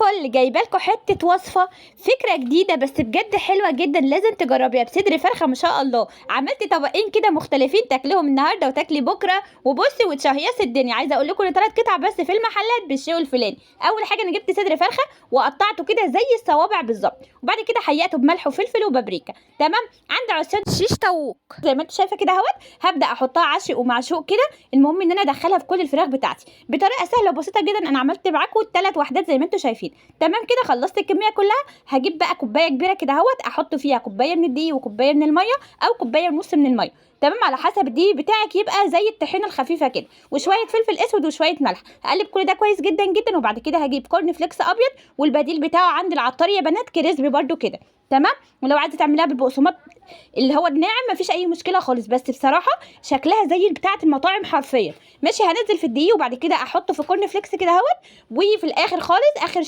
الفل، جايبه لكم حته وصفه، فكره جديده بس بجد حلوه جدا، لازم تجربيها. بصدر فرخه ما شاء الله، عملت طبقين كده مختلفين تاكليهم النهارده وتاكلي بكره، وبصي وتشهيصي الدنيا. عايزه اقول لكم ان 3 قطع بس في المحلات بالشيء الفلاني. اول حاجه انا جبت صدر فرخه وقطعته كده زي الصوابع بالظبط، وبعد كده حيقته بملح وفلفل وبابريكا. تمام. عندي عصيان شيش طاووق زي ما انت شايفه كده اهوت، هبدا احطها عشق ومعشوق كده. المهم ان انا ادخلها في كل الفراخ بتاعتي بطريقه سهله وبسيطه جدا. انا عملت معاكم 3 وحدات زي ما انتم شايفين. تمام كده، خلصت الكميه كلها. هجيب بقى كوبايه كبيره كده اهوت، احط فيها كوبايه من الدقيق وكوبايه من الميه، او كوبايه ونص من الميه. تمام، على حسب الدقيق بتاعك، يبقى زي الطحينه الخفيفه كده، وشويه فلفل اسود وشويه ملح. هقلب كل ده كويس جدا جدا، وبعد كده هجيب كورن فليكس ابيض، والبديل بتاعه عند العطار يا بنات كريسبي برده كده. تمام. ولو عايزه تعمليها بالبقسماط اللي هو الناعم مفيش اي مشكله خالص، بس بصراحه شكلها زي بتاعه المطاعم حرفيا. ماشي، هنزل في الدقيق وبعد كده احطه في كورن فليكس كده اهوت، وفي الاخر خالص اخر